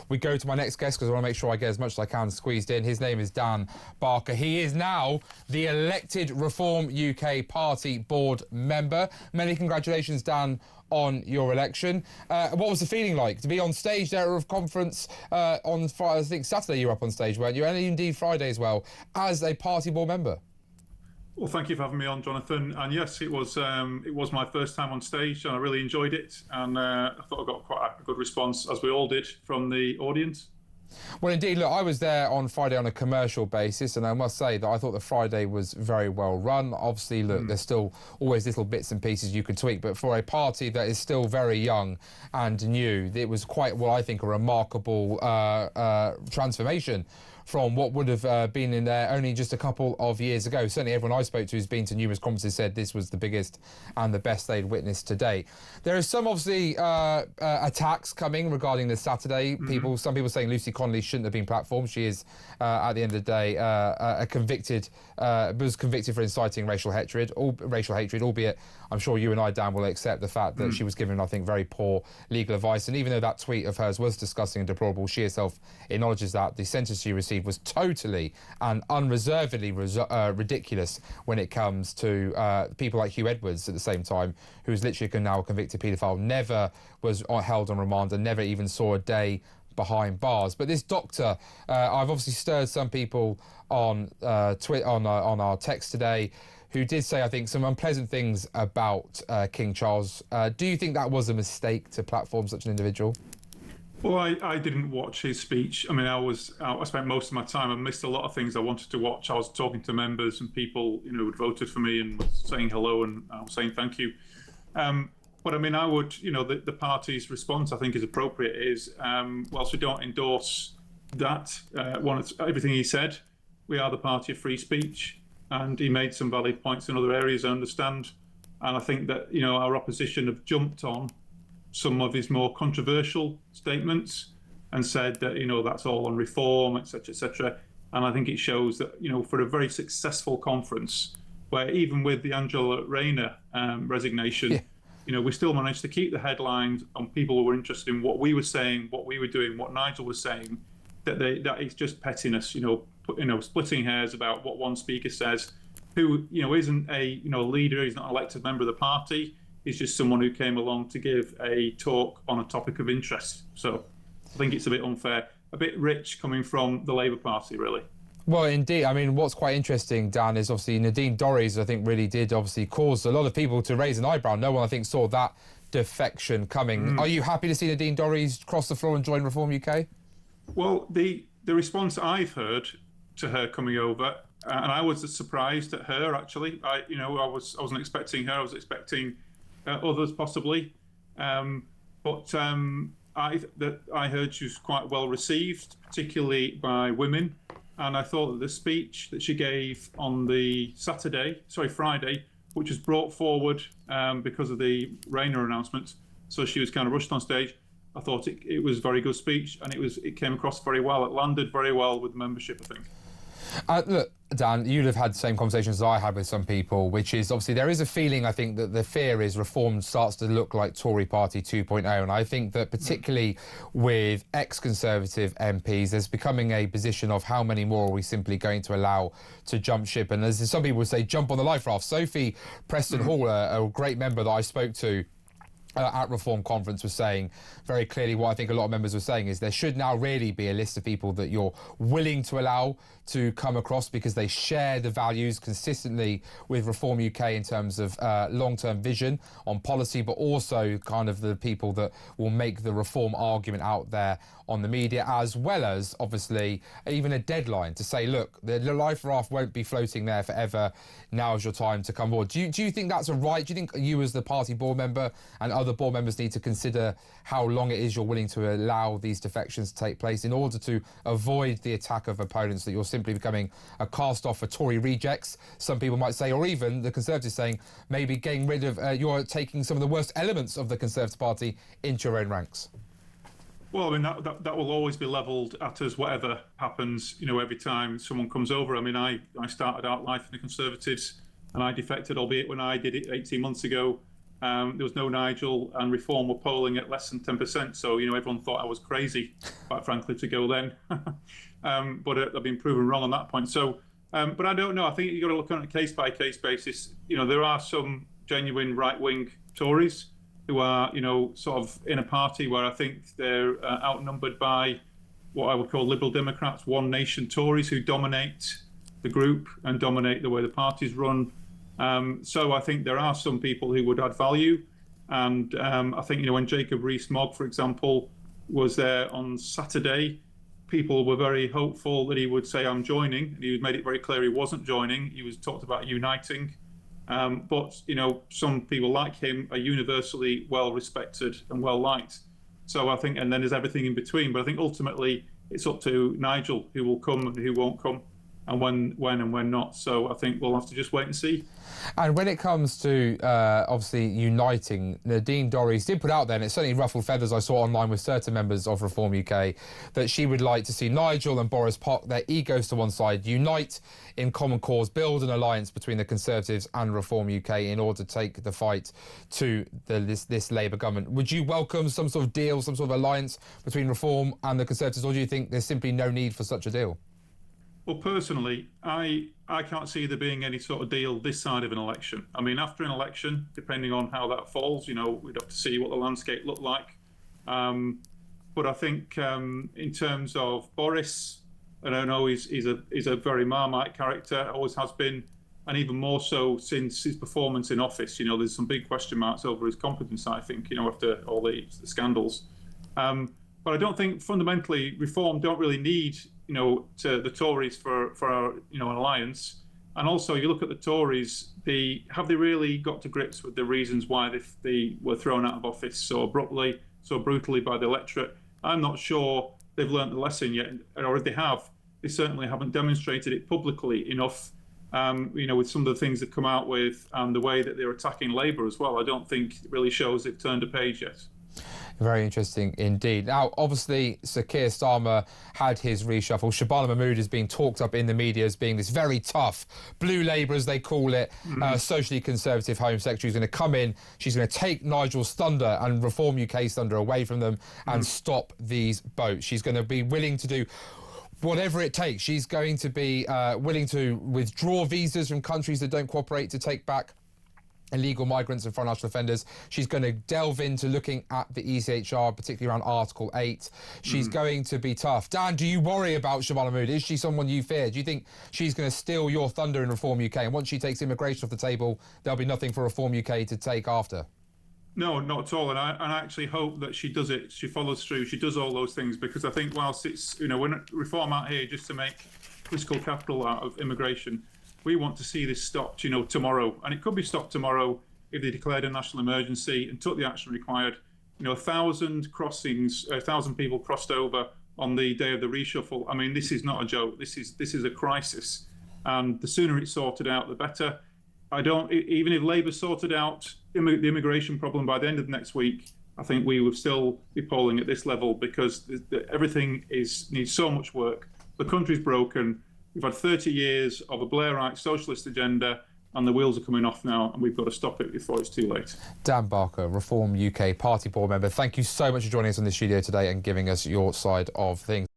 we go to my next guest because I want to make sure I get as much as I can squeezed in. His name is Dan Barker. He is now the elected Reform UK Party board member. Many congratulations, Dan, on your election. What was the feeling like to be on stage there at a conference on Friday? I think Saturday you were up on stage, weren't you? And indeed Friday as well, as a party board member. Well, thank you for having me on, Jonathan. And yes, it was my first time on stage, and I really enjoyed it. And I thought I got quite a good response, as we all did, from the audience. Well, indeed, look, I was there on Friday on a commercial basis, and I must say that I thought the Friday was very well run. Obviously, look, there's still always little bits and pieces you can tweak, but for a party that is still very young and new, it was quite, what I think, a remarkable transformation from what would have been in there only just a couple of years ago. Certainly everyone I spoke to who's been to numerous conferences said this was the biggest and the best they'd witnessed to date. There are some, obviously, attacks coming regarding this Saturday. Some people saying Lucy Connolly shouldn't have been platformed. She is, at the end of the day, was convicted for inciting racial hatred, albeit I'm sure you and I, Dan, will accept the fact that she was given, I think, very poor legal advice. And even though that tweet of hers was disgusting and deplorable, she herself acknowledges that the sentence she received was totally and unreservedly ridiculous when it comes to people like Hugh Edwards at the same time, who's literally now a convicted paedophile, never was held on remand and never even saw a day behind bars. But this doctor, I've obviously stirred some people on on our text today who did say, I think, some unpleasant things about King Charles. Do you think that was a mistake to platform such an individual? Well, I didn't watch his speech. I mean, I spent most of my time. I missed a lot of things I wanted to watch. I was talking to members and people, who'd voted for me and was saying hello and I was saying thank you. But I mean, I would, the party's response, I think, is appropriate. Is whilst we don't endorse that, everything he said, we are the party of free speech, and he made some valid points in other areas, I understand. And I think that our opposition have jumped on some of his more controversial statements and said that, that's all on reform, etc., etc. And I think it shows that, for a very successful conference, where even with the Angela Rayner resignation, we still managed to keep the headlines on people who were interested in what we were saying, what we were doing, what Nigel was saying, that it's just pettiness, splitting hairs about what one speaker says, who, isn't a, leader, he's not an elected member of the party. He's just someone who came along to give a talk on a topic of interest. So I think it's a bit unfair, a bit rich coming from the Labour Party, really. Well, indeed. I mean, what's quite interesting, Dan, is obviously Nadine Dorries, I think, really did obviously cause a lot of people to raise an eyebrow. No one, I think, saw that defection coming. Are you happy to see Nadine Dorries cross the floor and join Reform UK? Well, the response I've heard to her coming over, and I was surprised at her, actually. I wasn't expecting her. I was expecting others possibly, but I heard she was quite well received, particularly by women, and I thought that the speech that she gave on the Friday, which was brought forward because of the Rayner announcement, so she was kind of rushed on stage. I thought it was a very good speech, and it came across very well. It landed very well with the membership, I think. Look, Dan, you'd have had the same conversations as I had with some people, which is obviously there is a feeling, I think, that the fear is reform starts to look like Tory Party 2.0. And I think that particularly with ex-Conservative MPs, there's becoming a position of how many more are we simply going to allow to jump ship. And as some people would say, jump on the life raft. Sophie Preston Hall, a great member that I spoke to at Reform Conference, was saying very clearly what I think a lot of members were saying is there should now really be a list of people that you're willing to allow to come across because they share the values consistently with Reform UK in terms of long-term vision on policy, but also kind of the people that will make the reform argument out there on the media, as well as obviously even a deadline to say, look, the life raft won't be floating there forever. Now's your time to come aboard. Do you think that's a right? Do you think you as the party board member and other board members need to consider how long it is you're willing to allow these defections to take place in order to avoid the attack of opponents that you're simply becoming a cast-off for Tory rejects, some people might say, or even the Conservatives saying maybe getting rid of, you're taking some of the worst elements of the Conservative Party into your own ranks? Well, I mean, that will always be levelled at us, whatever happens, every time someone comes over. I mean, I started out life in the Conservatives and I defected, albeit when I did it 18 months ago, There was no Nigel, and Reform were polling at less than 10%. So, everyone thought I was crazy, quite frankly, to go then. But I've been proven wrong on that point. So, but I don't know. I think you've got to look on a case-by-case basis. There are some genuine right-wing Tories who are, sort of in a party where I think they're outnumbered by what I would call Liberal Democrats, One Nation Tories, who dominate the group and dominate the way the party's run. So I think there are some people who would add value. And I think, when Jacob Rees-Mogg, for example, was there on Saturday, people were very hopeful that he would say, I'm joining. He made it very clear he wasn't joining. He was talked about uniting. But, some people like him are universally well respected and well liked. So I think, and then there's everything in between. But I think ultimately it's up to Nigel who will come and who won't come, and when and when not. So I think we'll have to just wait and see. And when it comes to obviously uniting, Nadine Dorries did put out there, and it certainly ruffled feathers I saw online with certain members of Reform UK, that she would like to see Nigel and Boris park their egos to one side, unite in common cause, build an alliance between the Conservatives and Reform UK in order to take the fight to this Labour government. Would you welcome some sort of deal, some sort of alliance between Reform and the Conservatives, or do you think there's simply no need for such a deal? Well, personally, I can't see there being any sort of deal this side of an election. I mean, after an election, depending on how that falls, we'd have to see what the landscape looked like. But I think in terms of Boris, I don't know, he's a very Marmite character, always has been, and even more so since his performance in office. There's some big question marks over his competence, I think, after all the scandals. But I don't think fundamentally Reform don't really need to the Tories for an alliance. And also, you look at the Tories, have they really got to grips with the reasons why they were thrown out of office so abruptly, so brutally by the electorate? I'm not sure they've learnt the lesson yet, or if they have, they certainly haven't demonstrated it publicly enough. With some of the things that come out with and the way that they're attacking Labour as well, I don't think it really shows they've turned a page yet. Very interesting indeed. Now, obviously, Sir Keir Starmer had his reshuffle. Shabana Mahmood is being talked up in the media as being this very tough blue Labour, as they call it, socially conservative Home Secretary who's going to come in. She's going to take Nigel's thunder and Reform UK's thunder away from them and stop these boats. She's going to be willing to do whatever it takes. She's going to be willing to withdraw visas from countries that don't cooperate to take back illegal migrants and foreign national offenders. She's going to delve into looking at the ECHR, particularly around Article 8. She's going to be tough. Dan, do you worry about Shabana Mahmood? Is she someone you fear? Do you think she's going to steal your thunder in Reform UK? And once she takes immigration off the table, there'll be nothing for Reform UK to take after? No, not at all. And I actually hope that she does it. She follows through. She does all those things, because I think whilst it's, we're not Reform out here just to make fiscal capital out of immigration, we want to see this stopped, tomorrow. And it could be stopped tomorrow if they declared a national emergency and took the action required. 1,000 crossings, 1,000 people crossed over on the day of the reshuffle. I mean, this is not a joke. This is a crisis. And the sooner it's sorted out, the better. Even if Labour sorted out the immigration problem by the end of next week, I think we would still be polling at this level, because everything needs so much work. The country's broken. We've had 30 years of a Blairite socialist agenda, and the wheels are coming off now, and we've got to stop it before it's too late. Dan Barker, Reform UK Party board member, thank you so much for joining us on this studio today and giving us your side of things.